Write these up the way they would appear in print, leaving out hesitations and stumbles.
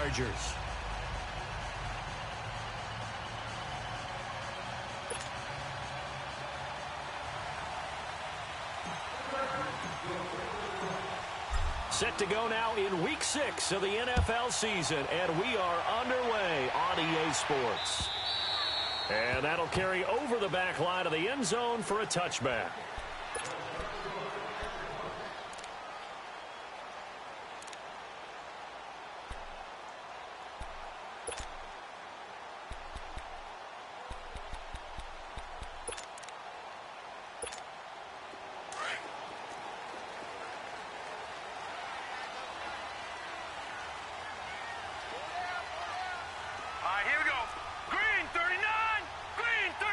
Chargers. Set to go now in Week 6 of the NFL season, and we are underway on EA Sports. And that'll carry over the back line of the end zone for a touchback. Here we go. Green 39! Green 39!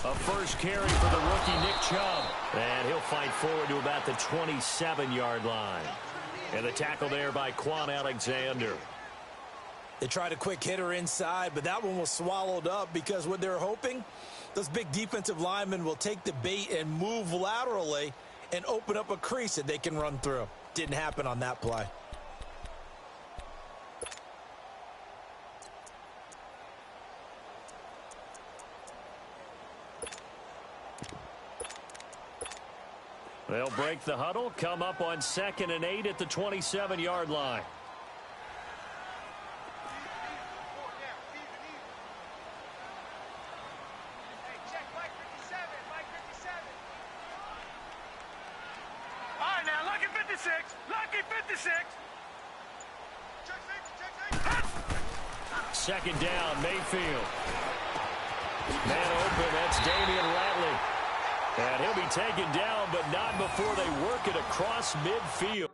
A first carry for the rookie Nick Chubb. And he'll fight forward to about the 27-yard line. And the tackle there by Quan Alexander. They tried a quick hitter inside, but that one was swallowed up because what they're hoping, those big defensive linemen will take the bait and move laterally and open up a crease that they can run through. Didn't happen on that play. They'll break the huddle, come up on 2nd and 8 at the 27-yard line. Lucky 56. Second down, Mayfield. Man open, that's Damian Ratley. And he'll be taken down, but not before they work it across midfield.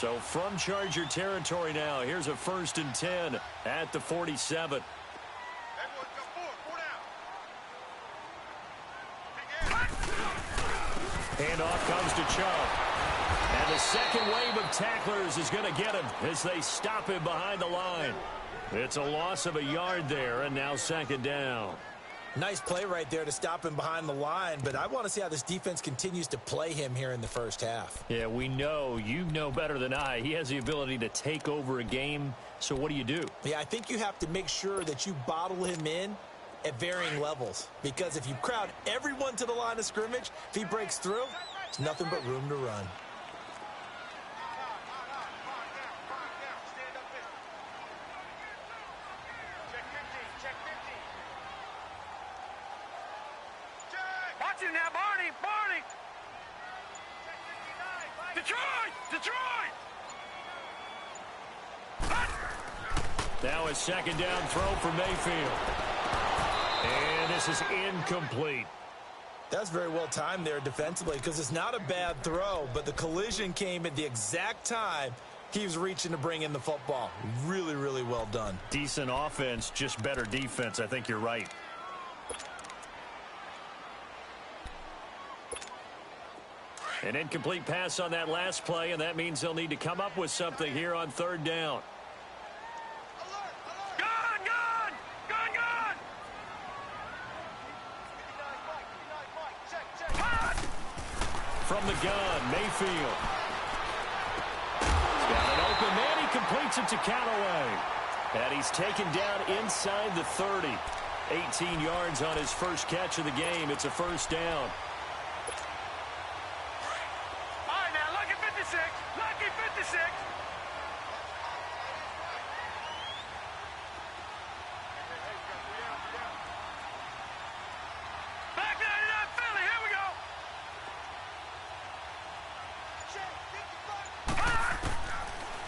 So from Charger territory now, here's a 1st and 10 at the 47. Handoff comes to Chubb. And the second wave of tacklers is going to get him as they stop him behind the line. It's a loss of a yard there, and now second down. Nice play right there to stop him behind the line, but I want to see how this defense continues to play him here in the first half. Yeah, we know. You know better than I. He has the ability to take over a game, so what do you do? Yeah, I think you have to make sure that you bottle him in at varying levels, because if you crowd everyone to the line of scrimmage, if he breaks through, it's nothing but room to run. Watch it now, Barney! Barney! Detroit! Detroit! Now a second down throw for Mayfield. And this is incomplete. That's very well timed there defensively, because it's not a bad throw, but the collision came at the exact time he was reaching to bring in the football. Really, really well done. Decent offense, just better defense. I think you're right. An incomplete pass on that last play, and that means they'll need to come up with something here on third down. Gun! Gun! Gun! Gun! From the gun, Mayfield. He's got an open man. He completes it to Callaway. And he's taken down inside the 30. 18 yards on his first catch of the game. It's a first down. All right, now, lucky 56. Lucky 56. Back 99, Philly. Here we go.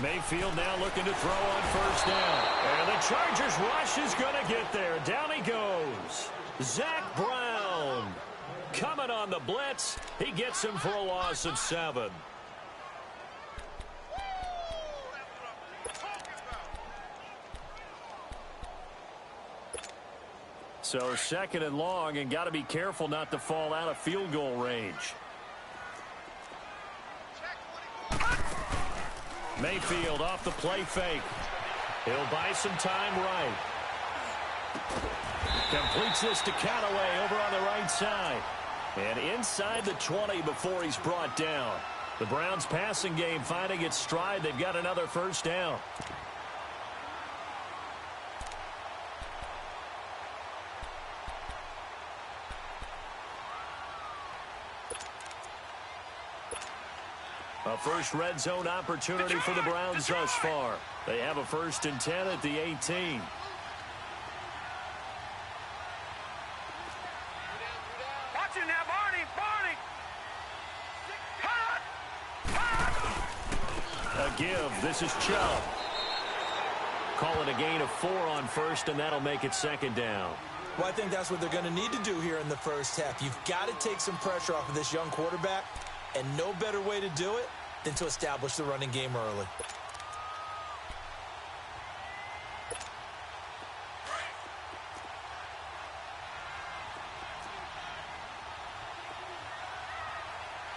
Mayfield now looking to throw on first down. And the Chargers rush is going to get there. Down he goes. Zach Brown coming on the blitz. He gets him for a loss of 7. So second and long, and got to be careful not to fall out of field goal range. Mayfield off the play fake. He'll buy some time right. Completes this to Callaway over on the right side. And inside the 20 before he's brought down. The Browns passing game finding its stride. They've got another first down. A first red zone opportunity for the Browns thus far. They have a 1st and 10 at the 18. Watch it now, Barney. Barney. A give. This is Chubb. Call it a gain of 4 on first, and that'll make it second down. Well, I think that's what they're going to need to do here in the first half. You've got to take some pressure off of this young quarterback, and no better way to do it than to establish the running game early.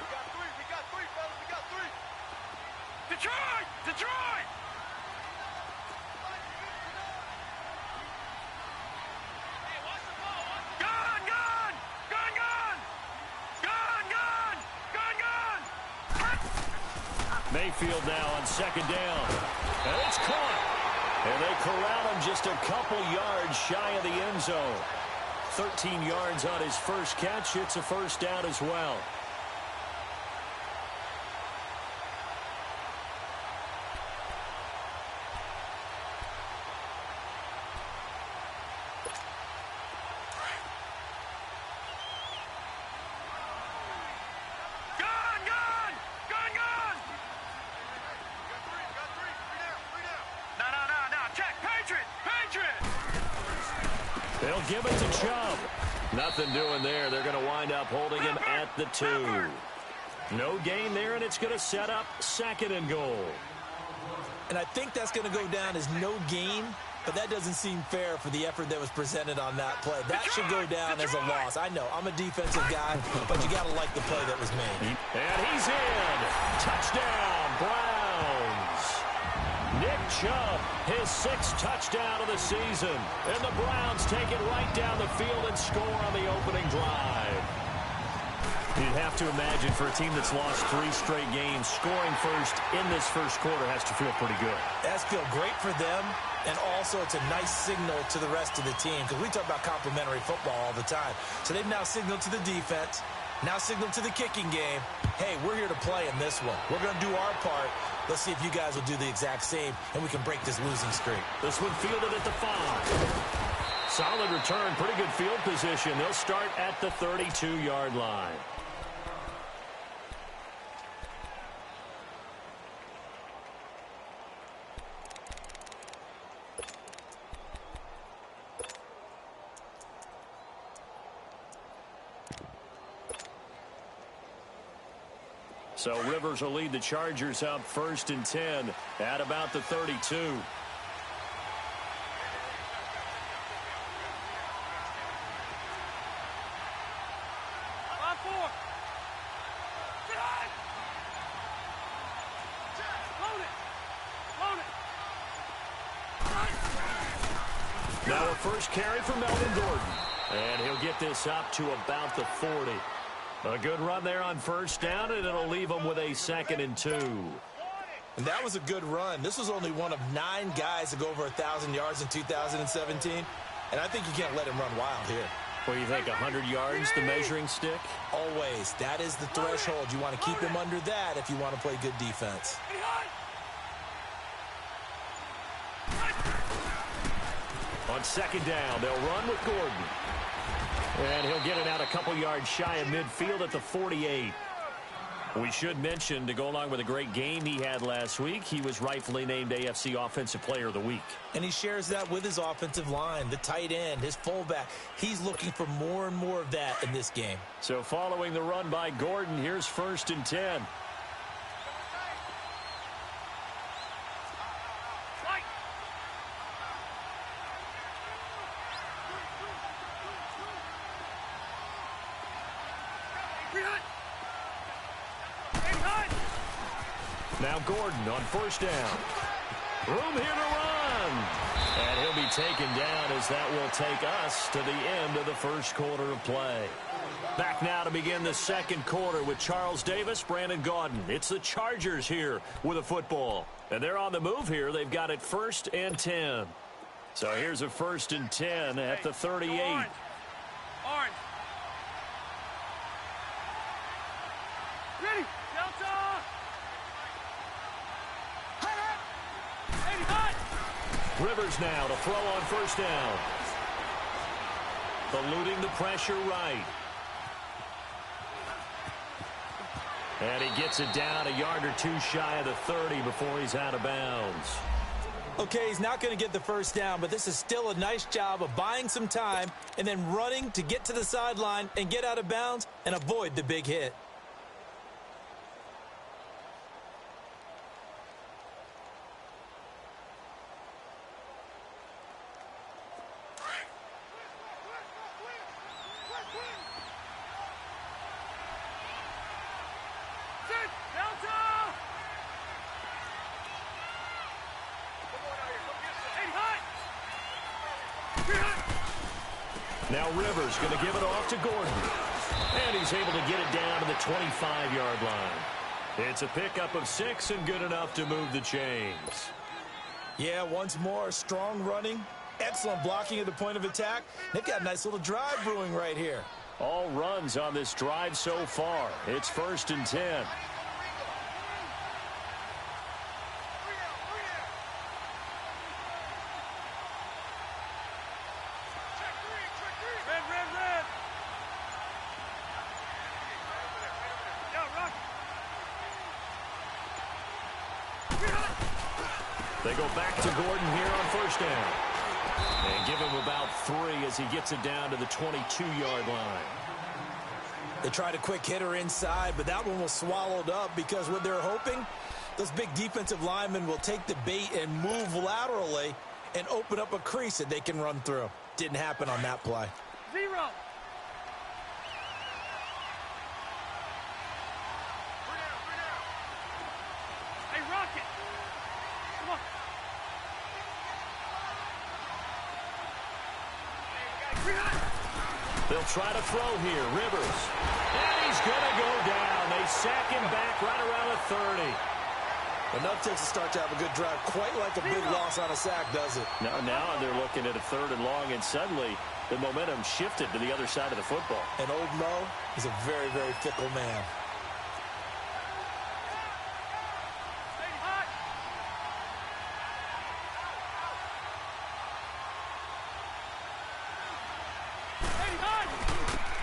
We got three, fellas. We got three. Detroit! Detroit! Gun! Gun! Gun! Gun! Gun! Gun! Gun! Gun! Mayfield now on second down. And it's caught. And they corral him just a couple yards shy of the end zone. 13 yards on his first catch. It's a first down as well. Gun! Gun! Gun! Gun! No. Check. Patriot! Patriot! They'll give it to Chubb. Nothing doing there. They're going to wind up holding him at the 2. No gain there, and it's going to set up second and goal. And I think that's going to go down as no gain, but that doesn't seem fair for the effort that was presented on that play. That should go down as a loss. I know, I'm a defensive guy, but you got to like the play that was made. And he's in. Touchdown, Browns. Nick Chubb, his 6th touchdown of the season. And the Browns take it right down the field and score on the opening drive. You'd have to imagine for a team that's lost 3 straight games, scoring first in this first quarter has to feel pretty good. It has to feel great for them, and also it's a nice signal to the rest of the team because we talk about complementary football all the time. So they've now signaled to the defense, now signaled to the kicking game, hey, we're here to play in this one. We're going to do our part. Let's see if you guys will do the exact same, and we can break this losing streak. This one fielded at the 5. Solid return, pretty good field position. They'll start at the 32-yard line. So Rivers will lead the Chargers up 1st and 10 at about the 32. On 4. Load it. Load it. Now a first carry for Melvin Gordon. And he'll get this up to about the 40. A good run there on 1st down, and it'll leave him with a 2nd and 2. And that was a good run. This was only one of 9 guys to go over 1,000 yards in 2017. And I think you can't let him run wild here. Well, you think 100 yards, the measuring stick? Always. That is the threshold. You want to keep him under that if you want to play good defense. On 2nd down, they'll run with Gordon. And he'll get it out a couple yards shy of midfield at the 48. We should mention, to go along with a great game he had last week, he was rightfully named AFC Offensive Player of the Week. And he shares that with his offensive line, the tight end, his fullback. He's looking for more and more of that in this game. So following the run by Gordon, here's 1st and 10. Now Gordon on 1st down. Room here to run. And he'll be taken down as that will take us to the end of the first quarter of play. Back now to begin the 2nd quarter with Charles Davis, Brandon Gaudin. It's the Chargers here with a football. And they're on the move here. They've got it 1st and 10. So here's a 1st and 10 at the 38. Orange. Ready. Delta. Rivers now to throw on 1st down. Eluding the pressure right. And he gets it down a yard or 2 shy of the 30 before he's out of bounds. Okay, he's not going to get the 1st down, but this is still a nice job of buying some time and then running to get to the sideline and get out of bounds and avoid the big hit. Now Rivers going to give it off to Gordon. And he's able to get it down to the 25-yard line. It's a pickup of 6 and good enough to move the chains. Yeah, once more, strong running, excellent blocking at the point of attack. They've got a nice little drive brewing right here. All runs on this drive so far. It's 1st and 10. They go back to Gordon here on 1st down. And give him about 3 as he gets it down to the 22-yard line. They tried a quick hitter inside, but that one was swallowed up because what they're hoping, those big defensive linemen will take the bait and move laterally and open up a crease that they can run through. Didn't happen on that play. 0. Hey, Rocket. Come on. They'll try to throw here. Rivers. And he's going to go down. They sack him back right around the 30. Enough takes a start to have a good drive. Quite like a big loss on a sack, does it? Now they're looking at a 3rd and long, and suddenly the momentum shifted to the other side of the football. And old Mo is a very, very fickle man.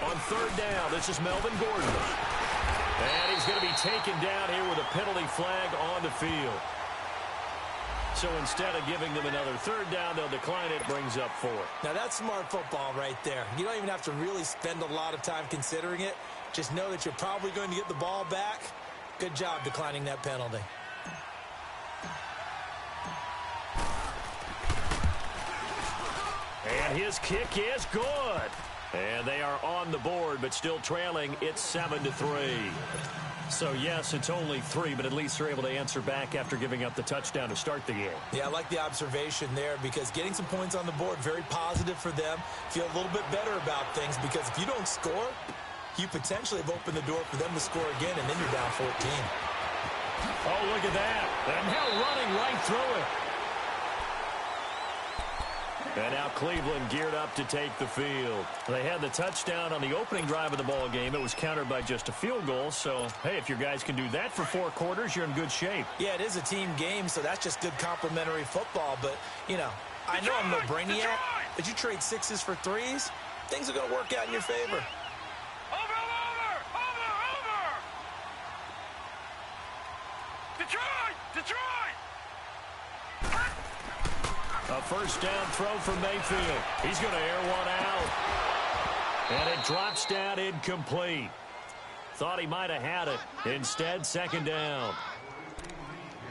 On 3rd down, this is Melvin Gordon. And he's going to be taken down here with a penalty flag on the field. So instead of giving them another 3rd down, they'll decline it. Brings up 4. Now, that's smart football right there. You don't even have to really spend a lot of time considering it. Just know that you're probably going to get the ball back. Good job declining that penalty. And his kick is good. And they are on the board, but still trailing. It's 7-3. So, yes, it's only 3, but at least they're able to answer back after giving up the touchdown to start the game. Yeah, I like the observation there because getting some points on the board, very positive for them. Feel a little bit better about things because if you don't score, you potentially have opened the door for them to score again, and then you're down 14. Oh, look at that. And now running right through it. And now Cleveland geared up to take the field. They had the touchdown on the opening drive of the ball game. It was countered by just a field goal. So, hey, if your guys can do that for 4 quarters, you're in good shape. Yeah, it is a team game, so that's just good complimentary football. But, you know, I know I'm no brainiac, but you trade 6s for 3s, things are going to work out in your favor. Over! Detroit! A 1st down throw for Mayfield. He's going to air one out. And it drops down incomplete. Thought he might have had it. Instead, 2nd down.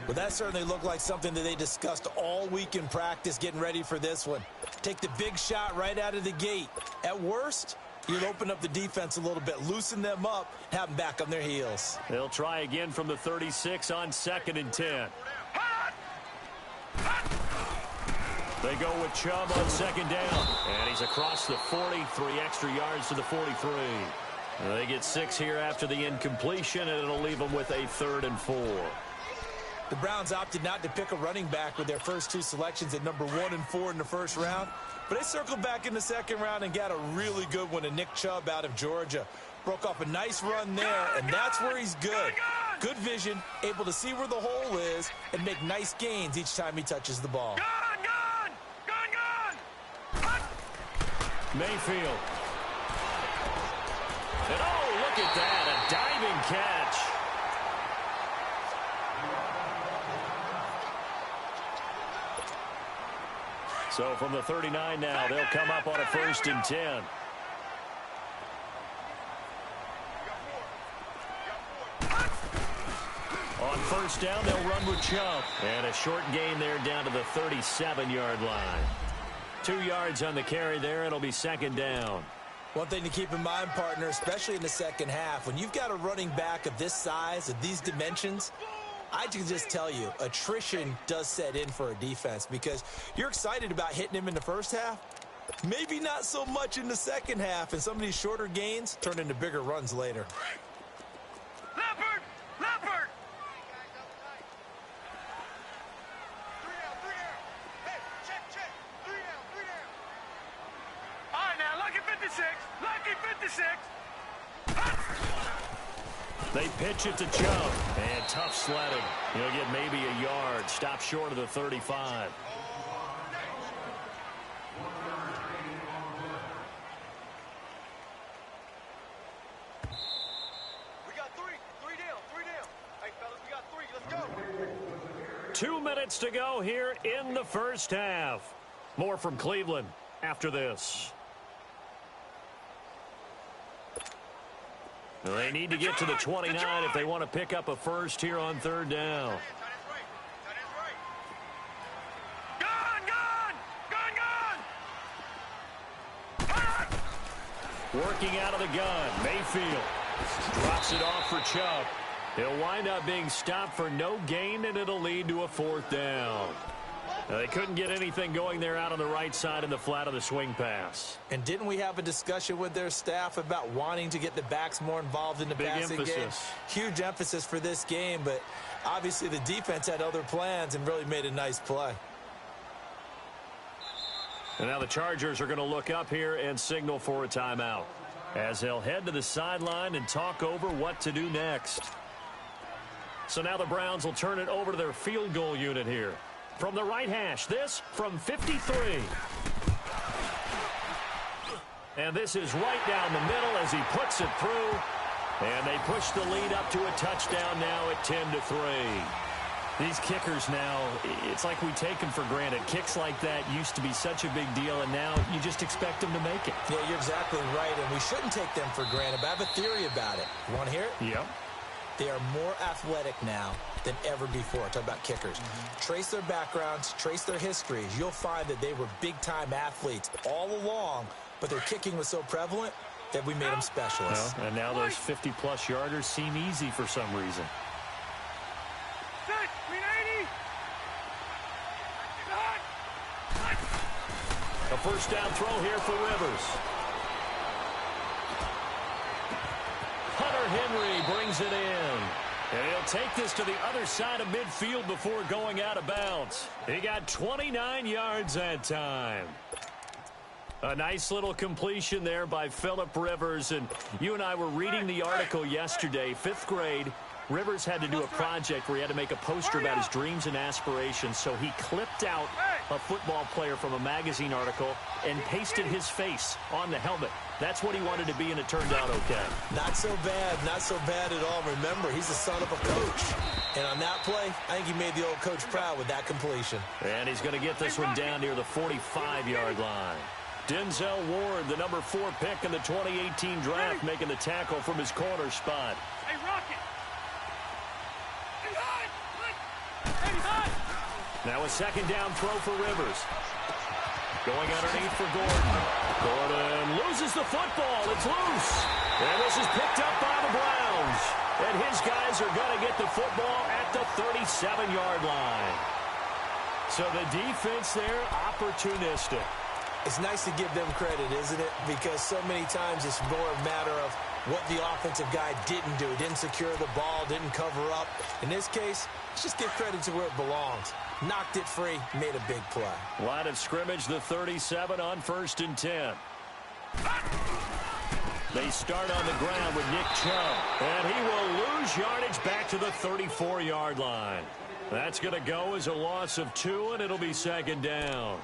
Well, that certainly looked like something that they discussed all week in practice getting ready for this one. Take the big shot right out of the gate. At worst, you'll open up the defense a little bit, loosen them up, have them back on their heels. They'll try again from the 36 on 2nd and 10. They go with Chubb on 2nd down. And he's across the 40, 3 extra yards to the 43. They get 6 here after the incompletion, and it'll leave them with a 3rd and 4. The Browns opted not to pick a running back with their first 2 selections at number 1 and 4 in the 1st round. But they circled back in the 2nd round and got a really good one in Nick Chubb out of Georgia. Broke off a nice run there, and that's where he's good. Good vision, able to see where the hole is, and make nice gains each time he touches the ball. Mayfield. And oh, look at that, a diving catch. So from the 39 now, they'll come up on a 1st and 10. On 1st down, they'll run with Chubb. And a short gain there down to the 37-yard line. 2 yards on the carry there. It'll be 2nd down. One thing to keep in mind, partner, especially in the 2nd half, when you've got a running back of this size, of these dimensions, I can just tell you, attrition does set in for a defense because you're excited about hitting him in the 1st half. Maybe not so much in the 2nd half, and some of these shorter gains turn into bigger runs later. Leopard! Lucky 56. They pitch it to Chubb. And tough sledding. He'll get maybe a yard. Stop short of the 35. We got 3 down. Hey, fellas, we got 3. Let's go. 2 minutes to go here in the 1st half. More from Cleveland after this. They need to get to the 29 if they want to pick up a 1st here on 3rd down. Working out of the gun, Mayfield drops it off for Chubb. He'll wind up being stopped for no gain, and it'll lead to a 4th down. They couldn't get anything going there out on the right side in the flat of the swing pass. And didn't we have a discussion with their staff about wanting to get the backs more involved in the passing game? Huge emphasis for this game, but obviously the defense had other plans and really made a nice play. And now the Chargers are going to look up here and signal for a timeout as they'll head to the sideline and talk over what to do next. So now the Browns will turn it over to their field goal unit here. From the right hash, this from 53. And this is right down the middle as he puts it through. And they push the lead up to a touchdown now at 10-3. These kickers now, it's like we take them for granted. Kicks like that used to be such a big deal, and now you just expect them to make it. Yeah, you're exactly right, and we shouldn't take them for granted. But I have a theory about it. You want to hear it? Yep. They are more athletic now than ever before. Talk about kickers. Trace their backgrounds, trace their histories. You'll find that they were big-time athletes all along, but their kicking was so prevalent that we made them specialists. Well, and now those 50-plus yarders seem easy for some reason. A first down throw here for Rivers. Hunter Henry brings it in. And he'll take this to the other side of midfield before going out of bounds. He got 29 yards that time. A nice little completion there by Phillip Rivers. And you and I were reading the article yesterday, 5th grade. Rivers had to do a project where he had to make a poster about his dreams and aspirations, so he clipped out a football player from a magazine article and pasted his face on the helmet. That's what he wanted to be, and it turned out okay. Not so bad at all. Remember, he's the son of a coach. And on that play, I think he made the old coach proud with that completion. And he's going to get this one down near the 45-yard line. Denzel Ward, the number 4 pick in the 2018 draft, making the tackle from his corner spot. Hey, Rocket! Now a second down throw for Rivers. Going underneath for Gordon. Gordon loses the football. It's loose. And this is picked up by the Browns. And his guys are going to get the football at the 37-yard line. So the defense there, opportunistic. It's nice to give them credit, isn't it? Because so many times it's more a matter of what the offensive guy didn't do. Didn't secure the ball, didn't cover up. In this case, let's just give credit to where it belongs. Knocked it free, made a big play. Line of scrimmage, the 37 on 1st and 10. They start on the ground with Nick Chubb. And he will lose yardage back to the 34-yard line. That's going to go as a loss of 2, and it'll be second down.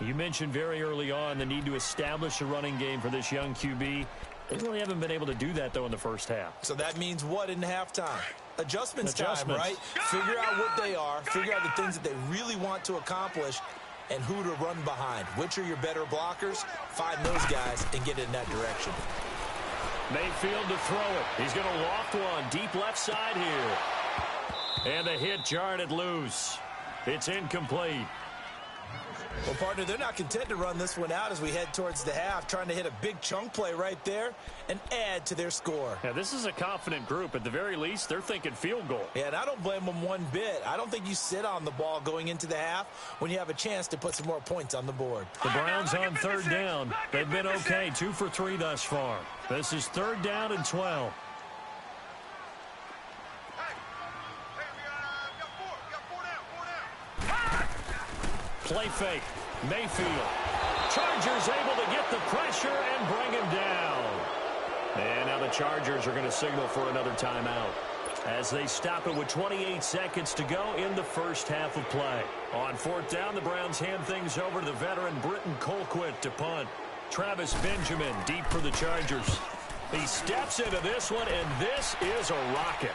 You mentioned very early on the need to establish a running game for this young QB. They really haven't been able to do that, though, in the first half. So that means what in halftime? Adjustments time, right? Figure out what they are, figure out the things that they really want to accomplish, and who to run behind. Which are your better blockers? Find those guys and get in that direction. Mayfield to throw it. He's going to loft one deep left side here. And the hit jarred it loose. It's incomplete. Well, partner, they're not content to run this one out as we head towards the half, trying to hit a big chunk play right there and add to their score. Yeah, this is a confident group. At the very least, they're thinking field goal. Yeah, and I don't blame them one bit. I don't think you sit on the ball going into the half when you have a chance to put some more points on the board. The Browns on 3rd down. They've been okay, 2 for 3 thus far. This is 3rd down and 12. Play fake. Mayfield. Chargers able to get the pressure and bring him down. And now the Chargers are going to signal for another timeout as they stop it with 28 seconds to go in the first half of play. On 4th down, the Browns hand things over to the veteran Britton Colquitt to punt. Travis Benjamin deep for the Chargers. He steps into this one, and this is a rocket.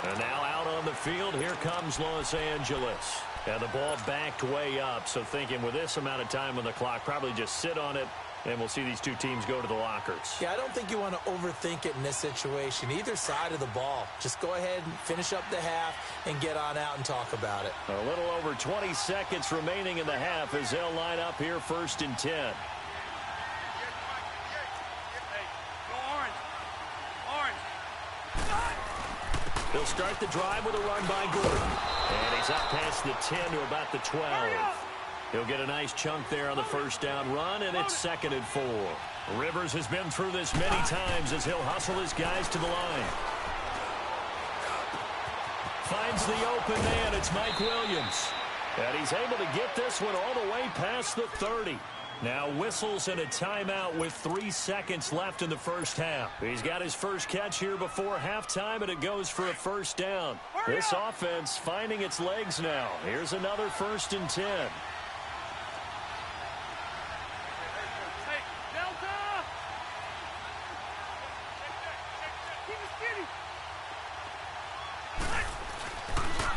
And now out on the field, here comes Los Angeles. And the ball backed way up, so thinking with this amount of time on the clock, probably just sit on it, and we'll see these two teams go to the lockers. Yeah, I don't think you want to overthink it in this situation. Either side of the ball. Just go ahead and finish up the half and get on out and talk about it. A little over 20 seconds remaining in the half as they'll line up here 1st and 10. The They'll start the drive with a run by Gordon. And he's up past the 10 to about the 12. He'll get a nice chunk there on the first down run, and it's 2nd and 4. Rivers has been through this many times as he'll hustle his guys to the line. Finds the open man. It's Mike Williams. And he's able to get this one all the way past the 30. Now whistles and a timeout with 3 seconds left in the first half. He's got his first catch here before halftime, and it goes for a first down. This offense finding its legs now. Here's another 1st and 10.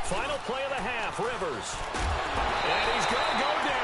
Final play of the half, Rivers. And he's going to go down.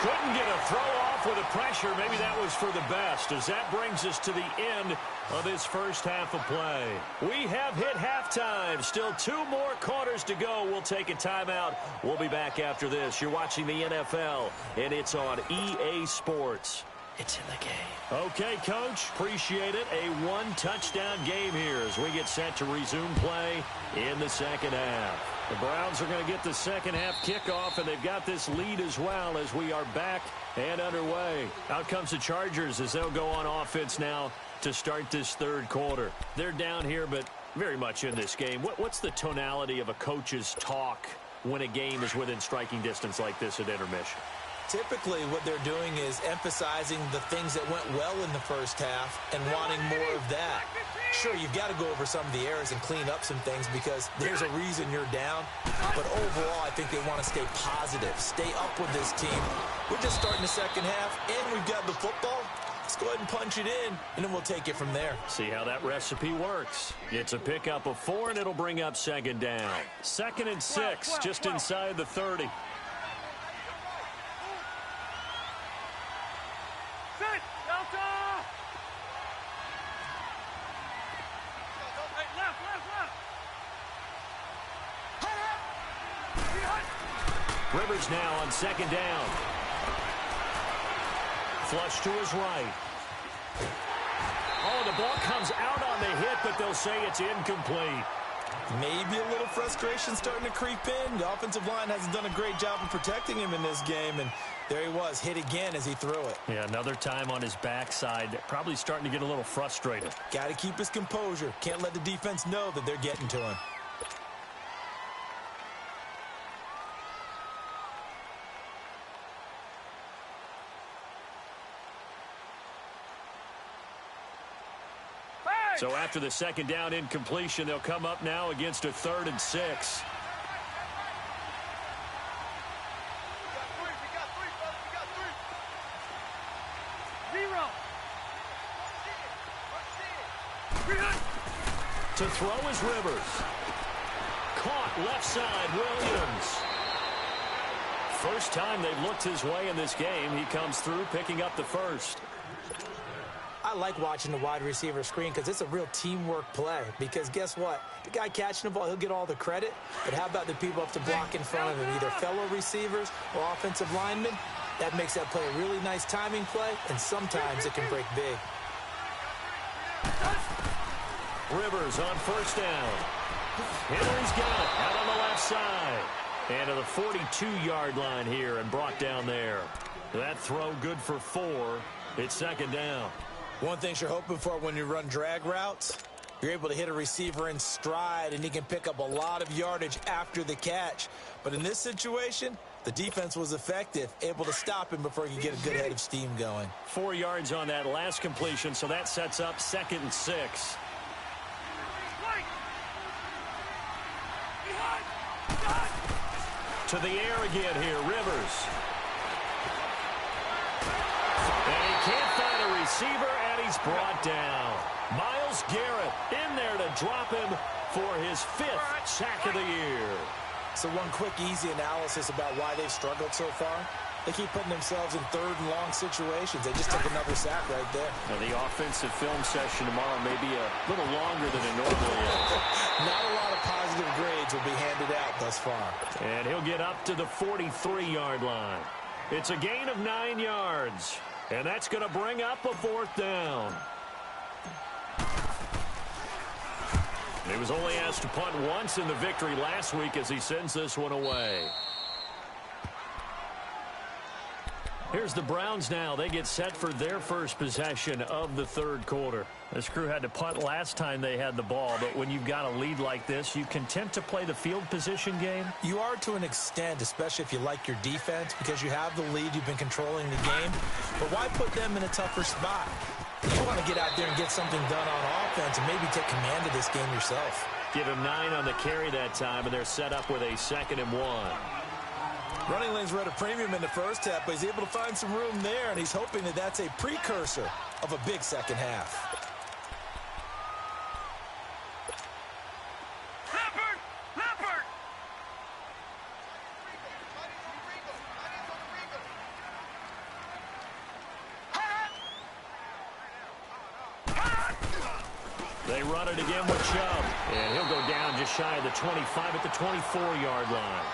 Couldn't get a throw off with the pressure. Maybe that was for the best, as that brings us to the end of this first half of play. We have hit halftime. Still 2 more quarters to go. We'll take a timeout. We'll be back after this. You're watching the NFL, and it's on EA Sports. It's in the game. Okay, Coach. Appreciate it. A 1-touchdown game here as we get set to resume play in the second half. The Browns are going to get the second half kickoff, and they've got this lead as well as we are back and underway. Out comes the Chargers as they'll go on offense now to start this third quarter. They're down here, but very much in this game. What's the tonality of a coach's talk when a game is within striking distance like this at intermission? Typically, what they're doing is emphasizing the things that went well in the first half and wanting more of that. Sure, you've got to go over some of the errors and clean up some things because there's a reason you're down. But overall, I think they want to stay positive, stay up with this team. We're just starting the second half, and we've got the football. Let's go ahead and punch it in, and then we'll take it from there. See how that recipe works. It's a pickup of 4, and it'll bring up 2nd down. 2nd and 6, just inside the 30. Rivers now on 2nd down. Flush to his right. Oh, the ball comes out on the hit, but they'll say it's incomplete. Maybe a little frustration starting to creep in. The offensive line hasn't done a great job of protecting him in this game, and there he was, hit again as he threw it. Yeah, another time on his backside, probably starting to get a little frustrated. Got to keep his composure. Can't let the defense know that they're getting to him. So after the 2nd down incompletion, they'll come up now against a 3rd and 6. We got 3, fellas. We got 3. 0. To throw is Rivers. Caught left side, Williams. First time they've looked his way in this game. He comes through picking up the first. I like watching the wide receiver screen because it's a real teamwork play. Because guess what? The guy catching the ball, he'll get all the credit. But how about the people up to block in front of him, either fellow receivers or offensive linemen? That makes that play a really nice timing play, and sometimes it can break big. Rivers on 1st down. Henry's got it out on the left side. And to the 42-yard line here and brought down there. That throw good for 4. It's 2nd down. One thing you're hoping for when you run drag routes, you're able to hit a receiver in stride, and he can pick up a lot of yardage after the catch. But in this situation, the defense was effective, able to stop him before he could get a good head of steam going. 4 yards on that last completion, so that sets up 2nd and 6. To the air again here, Rivers. And he can't find a receiver, and he's brought down. Myles Garrett in there to drop him for his 5th sack of the year. So one quick, easy analysis about why they've struggled so far. They keep putting themselves in 3rd and long situations. They just took another sack right there. Now the offensive film session tomorrow may be a little longer than it normally is. Not a lot of positive grades will be handed out thus far. And he'll get up to the 43-yard line. It's a gain of 9 yards. And that's going to bring up a 4th down. He was only asked to punt once in the victory last week as he sends this one away. Here's the Browns now. They get set for their first possession of the third quarter. This crew had to punt last time they had the ball, but when you've got a lead like this, you content to play the field position game? You are to an extent, especially if you like your defense, because you have the lead, you've been controlling the game. But why put them in a tougher spot? You want to get out there and get something done on offense and maybe take command of this game yourself. Give him 9 on the carry that time, and they're set up with a 2nd and 1. Running lanes were at a premium in the first half, but he's able to find some room there, and he's hoping that that's a precursor of a big second half. They run it again with Chubb, and he'll go down just shy of the 25 at the 24-yard line.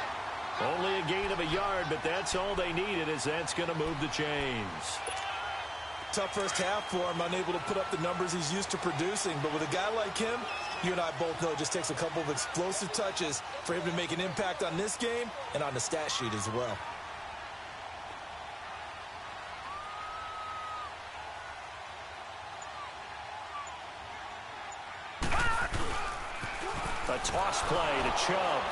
Only a gain of a yard, but that's all they needed, as that's going to move the chains. Tough first half for him, unable to put up the numbers he's used to producing. But with a guy like him, you and I both know it just takes a couple of explosive touches for him to make an impact on this game and on the stat sheet as well. A toss play to Chubb.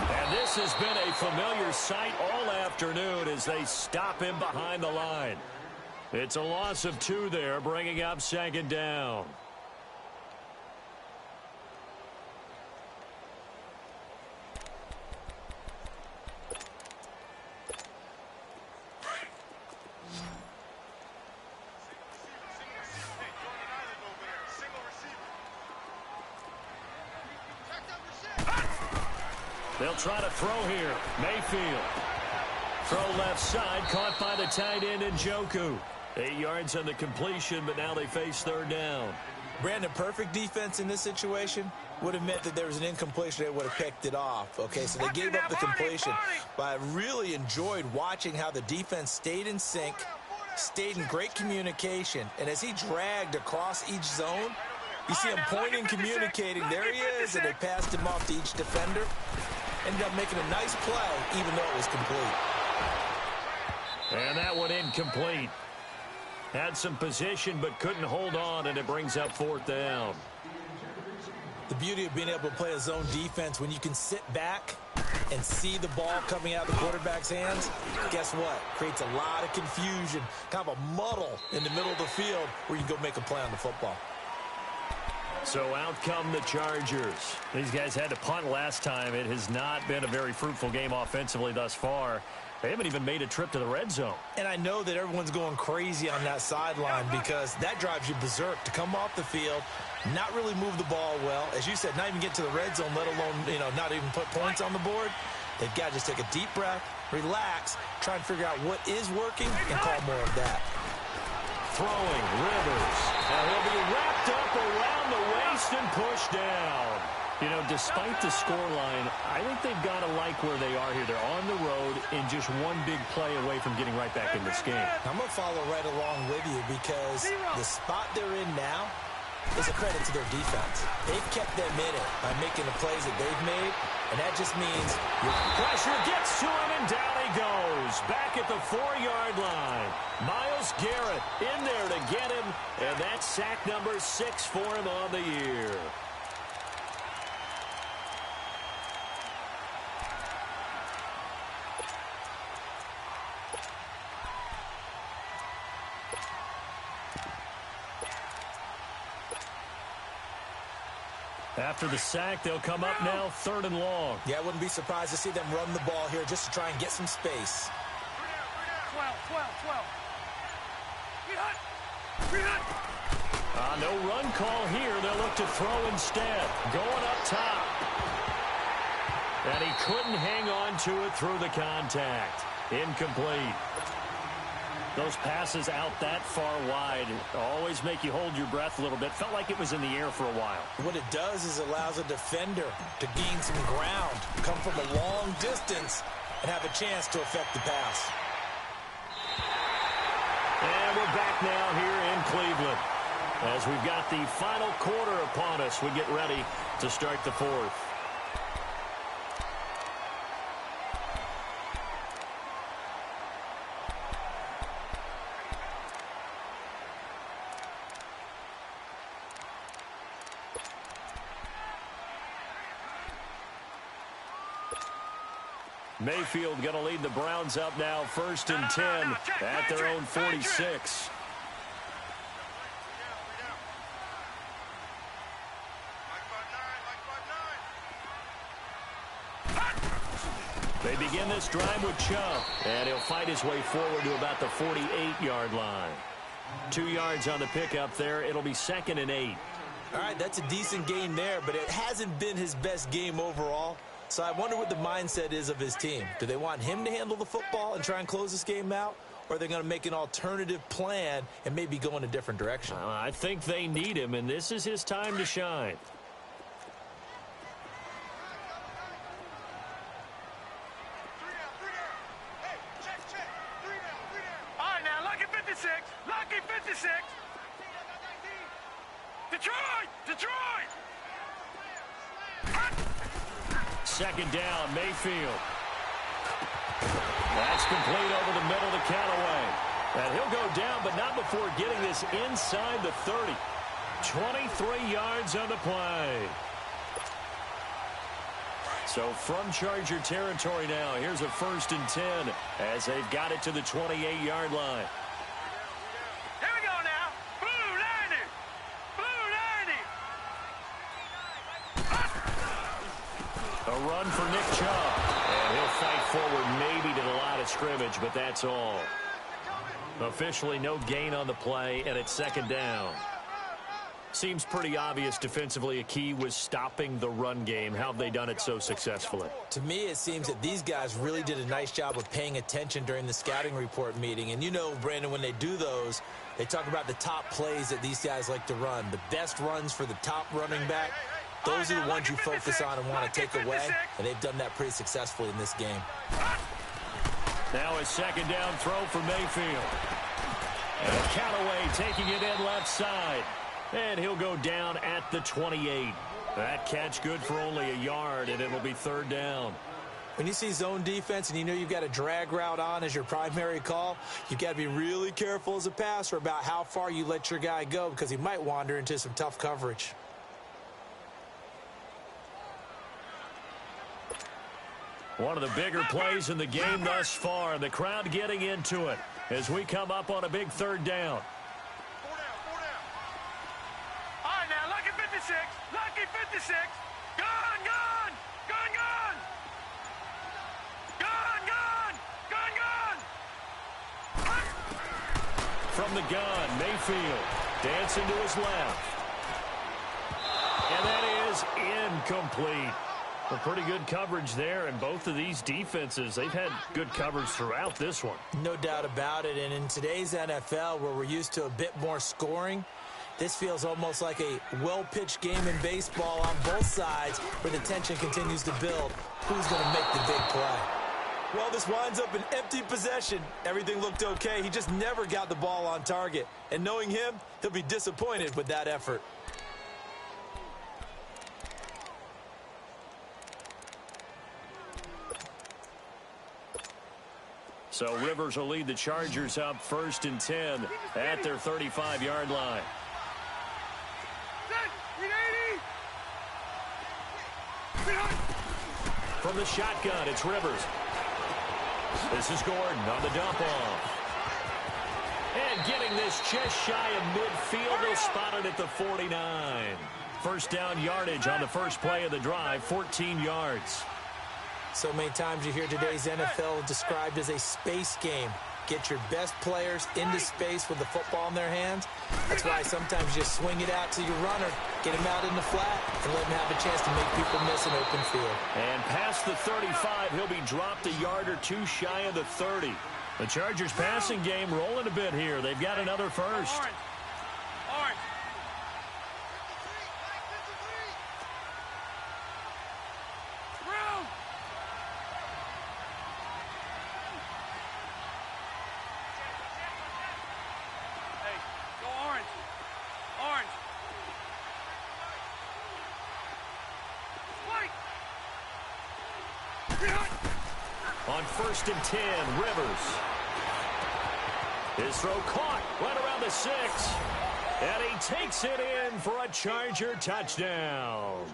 And this has been a familiar sight all afternoon as they stop him behind the line. It's a loss of 2 there, bringing up 2nd down. They'll try to throw here. Mayfield. Throw left side, caught by the tight end in Gywu. 8 yards on the completion, but now they face 3rd down. Brandon, perfect defense in this situation would have meant that there was an incompletion. They would have picked it off. Okay, so they gave up the completion. But I really enjoyed watching how the defense stayed in sync, stayed in great communication, and as he dragged across each zone, you see him pointing, communicating. There he is, and they passed him off to each defender. Ended up making a nice play, even though it was complete. And that one incomplete. Had some position, but couldn't hold on, and it brings up 4th down. The beauty of being able to play a zone defense, when you can sit back and see the ball coming out of the quarterback's hands, guess what? Creates a lot of confusion, kind of a muddle in the middle of the field where you can go make a play on the football. So out come the Chargers. These guys had to punt last time. It has not been a very fruitful game offensively thus far. They haven't even made a trip to the red zone. And I know that everyone's going crazy on that sideline because that drives you berserk to come off the field, not really move the ball well. As you said, not even get to the red zone, let alone, not even put points on the board. They've got to just take a deep breath, relax, try and figure out what is working, and call more of that. Throwing, Rivers. And he'll be wrapped up around the waist and pushed down. Despite the scoreline, I think they've got to like where they are here. They're on the road in just one big play away from getting right back in this game. I'm going to follow right along with you because the spot they're in now is a credit to their defense. They've kept them in it by making the plays that they've made, and that just means your pressure gets to him, and down he goes. Back at the 4-yard line. Myles Garrett in there to get him, and that's sack number 6 for him on the year. After the sack, they'll come up now 3rd and long. Yeah, I wouldn't be surprised to see them run the ball here just to try and get some space. 12. No run call here. They'll look to throw instead. Going up top. And he couldn't hang on to it through the contact. Incomplete. Those passes out that far wide always make you hold your breath a little bit. Felt like it was in the air for a while. What it does is allows a defender to gain some ground, come from a long distance, and have a chance to affect the pass. And we're back now here in Cleveland. As we've got the final quarter upon us, we get ready to start the fourth. Mayfield going to lead the Browns up now, 1st and 10 at their own 46. They begin this drive with Chubb, and he'll fight his way forward to about the 48-yard line. 2 yards on the pickup there. It'll be 2nd and 8. All right, that's a decent gain there, but it hasn't been his best game overall. So I wonder what the mindset is of his team. Do they want him to handle the football and try and close this game out? Or are they going to make an alternative plan and maybe go in a different direction? I think they need him, and this is his time to shine. All right, now, lucky 56. Lucky 56. Detroit! Detroit! 2nd down, Mayfield. That's complete over the middle to Callaway. And he'll go down, but not before getting this inside the 30. 23 yards on the play. So from Charger territory now, here's a 1st and 10 as they've got it to the 28-yard line. Here we go now. Blue 90. Blue 90. A run for Nick Chubb. And he'll fight forward maybe to the line of scrimmage, but that's all. Officially no gain on the play, and it's 2nd down. Seems pretty obvious defensively a key was stopping the run game. How have they done it so successfully? To me, it seems that these guys really did a nice job of paying attention during the scouting report meeting. And you know, Brandon, when they do those, they talk about the top plays that these guys like to run. The best runs for the top running back, those are the ones you focus on and want to take away. And they've done that pretty successfully in this game. Now a 2nd down throw for Mayfield. And Callaway taking it in left side. And he'll go down at the 28. That catch good for only a yard, and it'll be 3rd down. When you see zone defense and you know you've got a drag route on as your primary call, you've got to be really careful as a passer about how far you let your guy go because he might wander into some tough coverage. One of the bigger plays in the game thus far. The crowd getting into it as we come up on a big 3rd down. Lucky 56. Gone, gone. Gone, gone. Gone, gone. Gone, gone. From the gun, Mayfield dancing to his left. And that is incomplete. Well, pretty good coverage there, and both of these defenses, they've had good coverage throughout this one. No doubt about it, and in today's NFL, where we're used to a bit more scoring, this feels almost like a well-pitched game in baseball on both sides where the tension continues to build. Who's going to make the big play? Well, this winds up an empty possession. Everything looked okay. He just never got the ball on target. And knowing him, he'll be disappointed with that effort. So Rivers will lead the Chargers up 1st and 10 at their 35-yard line. From the shotgun, it's Rivers. This is Gordon on the dump off. And getting this just shy of midfield, he'll spot it at the 49. 1st down yardage on the first play of the drive, 14 yards. So many times you hear today's NFL described as a space game. Get your best players into space with the football in their hands. That's why sometimes you just swing it out to your runner, get him out in the flat, and let him have a chance to make people miss an open field. And past the 35, he'll be dropped a yard or two shy of the 30. The Chargers passing game rolling a bit here. They've got another first. Orange. Orange. Room. Hey, go orange. Orange. On 1st and 10, Rivers. His throw caught right around the 6. And he takes it in for a Charger touchdown.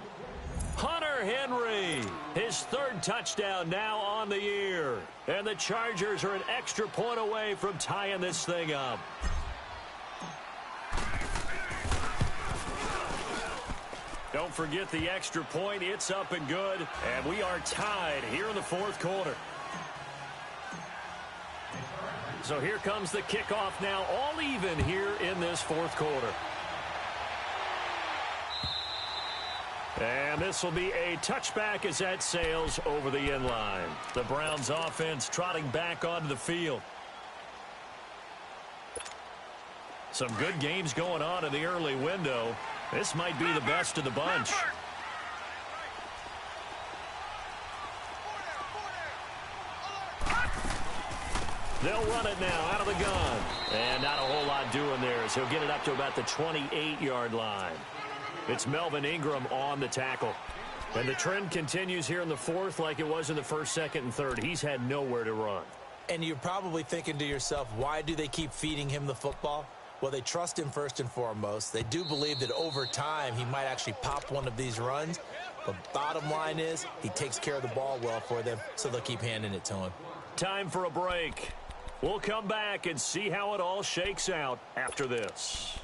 Hunter Henry, his 3rd touchdown now on the year. And the Chargers are an extra point away from tying this thing up. Don't forget the extra point. It's up and good. And we are tied here in the 4th quarter. So here comes the kickoff now, all even here in this 4th quarter. And this will be a touchback as that sails over the end line. The Browns offense trotting back onto the field. Some good games going on in the early window. This might be the best of the bunch. They'll run it now out of the gun. And not a whole lot doing there as he'll get it up to about the 28-yard line. It's Melvin Ingram on the tackle. And the trend continues here in the 4th like it was in the 1st, 2nd, and 3rd. He's had nowhere to run. And you're probably thinking to yourself, why do they keep feeding him the football? Well, they trust him first and foremost. They do believe that over time he might actually pop one of these runs. But bottom line is he takes care of the ball well for them, so they'll keep handing it to him. Time for a break. We'll come back and see how it all shakes out after this.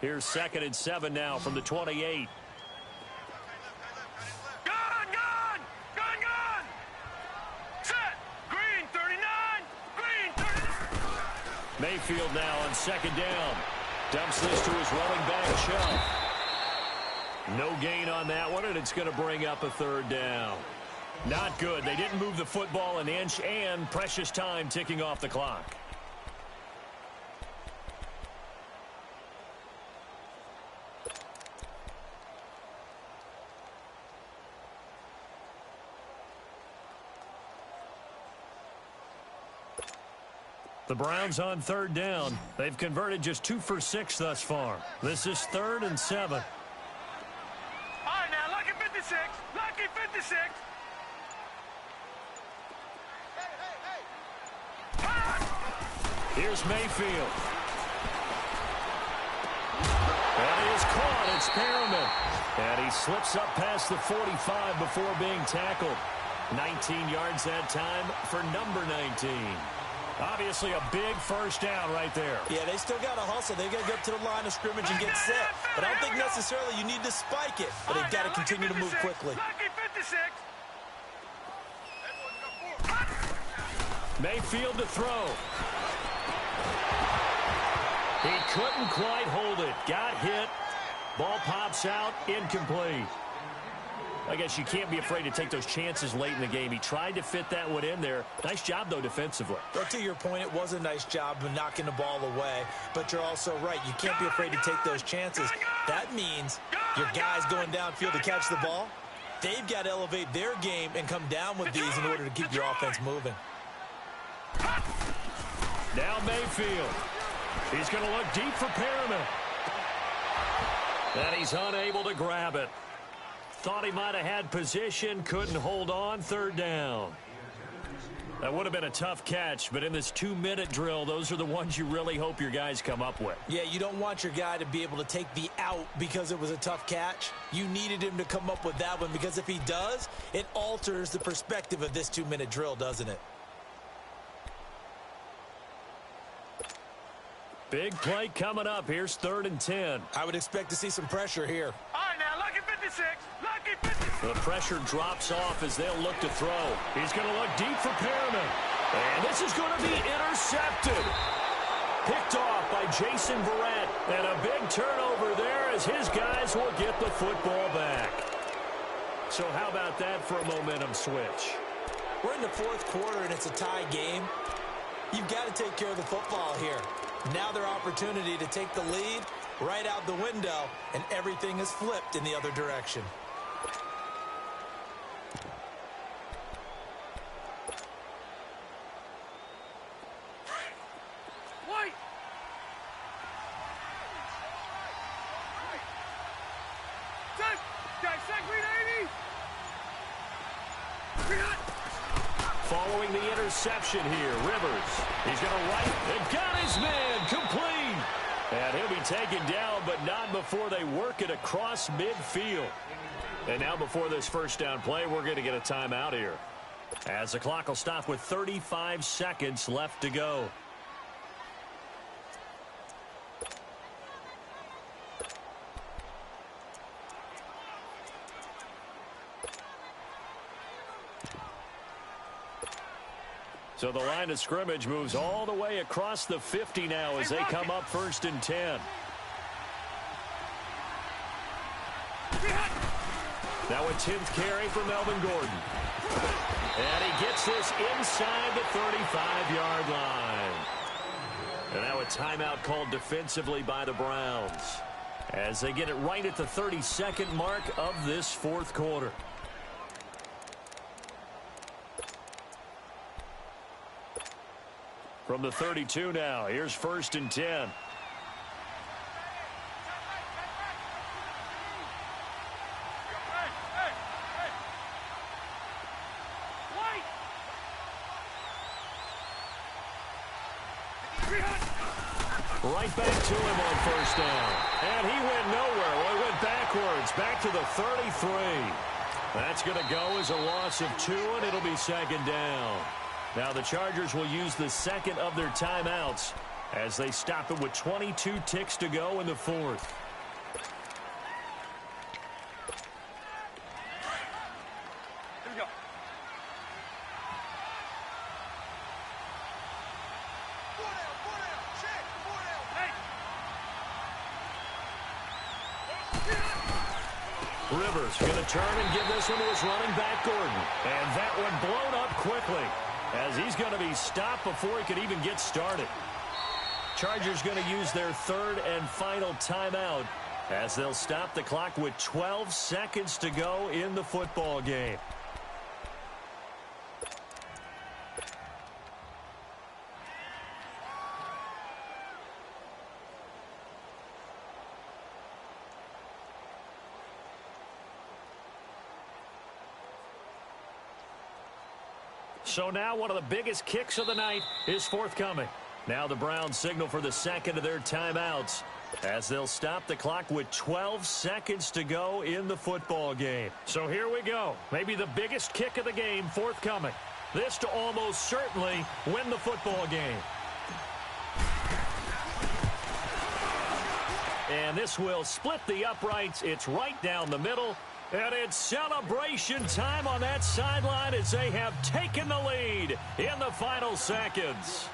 Here's 2nd and 7 now from the 28. Mayfield now on 2nd down. Dumps this to his running back, Chubb. No gain on that one, and it's going to bring up a 3rd down. Not good. They didn't move the football an inch, and precious time ticking off the clock. The Browns on 3rd down. They've converted just 2 for 6 thus far. This is 3rd and 7. All right, now, lucky 56. Lucky 56. Here's Mayfield. And he is caught. It's Perriman. And he slips up past the 45 before being tackled. 19 yards that time for number 19. Obviously a big 1st down right there. Yeah, they still got to hustle. They got to get to the line of scrimmage and get set. But I don't think necessarily you need to spike it. But they've got to continue to move quickly. Mayfield to throw. He couldn't quite hold it. Got hit. Ball pops out. Incomplete. I guess you can't be afraid to take those chances late in the game. He tried to fit that one in there. Nice job, though, defensively. Well, to your point, it was a nice job of knocking the ball away. But you're also right. You can't be afraid to take those chances. That means your guys going downfield to catch the ball, they've got to elevate their game and come down with these in order to keep your offense moving. Now Mayfield. He's going to look deep for Perriman. And he's unable to grab it. Thought he might have had position, couldn't hold on, 3rd down. That would have been a tough catch, but in this 2-minute drill, those are the ones you really hope your guys come up with. Yeah, you don't want your guy to be able to take the out because it was a tough catch. You needed him to come up with that one because if he does, it alters the perspective of this 2-minute drill, doesn't it? Big play coming up. Here's 3rd and 10. I would expect to see some pressure here. All right, now, lucky 56. Lucky 56. The pressure drops off as they'll look to throw. He's going to look deep for Perriman. And this is going to be intercepted. Picked off by Jason Verrett. And a big turnover there as his guys will get the football back. So how about that for a momentum switch? We're in the 4th quarter and it's a tie game. You've got to take care of the football here. Now their opportunity to take the lead right out the window, and everything is flipped in the other direction. White. Dissect, read 80. Following the interception here, Rivers. He's going to right and got his man complete. And he'll be taken down, but not before they work it across midfield. And now before this first down play, we're going to get a timeout here, as the clock will stop with 35 seconds left to go. So the line of scrimmage moves all the way across the 50 now as they come up 1st and 10. Now a 10th carry for Melvin Gordon. And he gets this inside the 35-yard line. And now a timeout called defensively by the Browns, as they get it right at the 32nd mark of this 4th quarter. From the 32 now, here's 1st and 10. Right back to him on 1st down. And he went nowhere. Well, he went backwards, back to the 33. That's going to go as a loss of 2, and it'll be 2nd down. Now the Chargers will use the 2nd of their timeouts as they stop it with 22 ticks to go in the 4th. Here we go. Rivers going to turn and give this one to his running back, Gordon. And that one blown up quickly, as he's going to be stopped before he could even get started. Chargers going to use their 3rd and final timeout, as they'll stop the clock with 12 seconds to go in the football game. So now one of the biggest kicks of the night is forthcoming. Now the Browns signal for the 2nd of their timeouts, as they'll stop the clock with 12 seconds to go in the football game. So here we go. Maybe the biggest kick of the game forthcoming. This to almost certainly win the football game. And this will split the uprights. It's right down the middle. And it's celebration time on that sideline as they have taken the lead in the final seconds.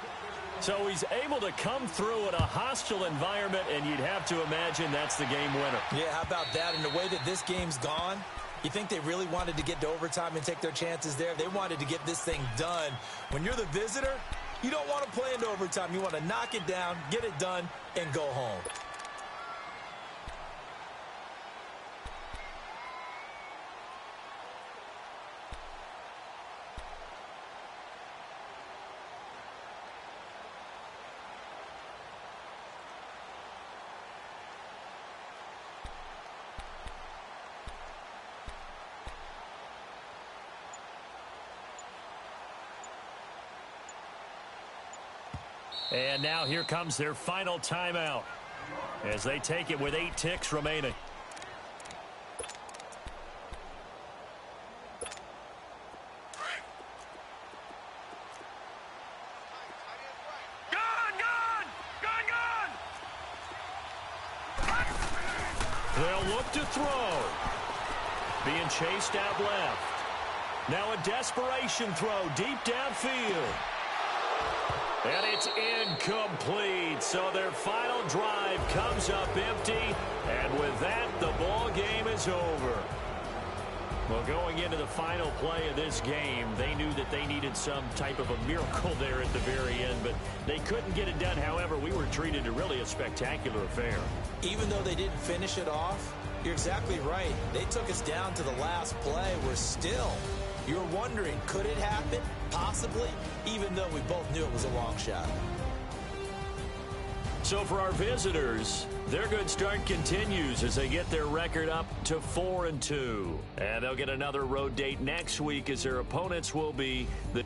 So he's able to come through in a hostile environment, and you'd have to imagine that's the game winner. Yeah, how about that? And the way that this game's gone, you think they really wanted to get to overtime and take their chances there? They wanted to get this thing done. When you're the visitor, you don't want to play into overtime. You want to knock it down, get it done, and go home. And now here comes their final timeout, as they take it with 8 ticks remaining. They'll look to throw. Being chased out left. Now a desperation throw deep downfield. And it's incomplete. So their final drive comes up empty. And with that, the ball game is over. Well, going into the final play of this game, they knew that they needed some type of a miracle there at the very end, but they couldn't get it done. However, we were treated to really a spectacular affair. Even though they didn't finish it off, you're exactly right. They took us down to the last play. We're still, you're wondering, could it happen? Possibly, even though we both knew it was a long shot. So for our visitors, their good start continues as they get their record up to 4-2. And they'll get another road date next week as their opponents will be the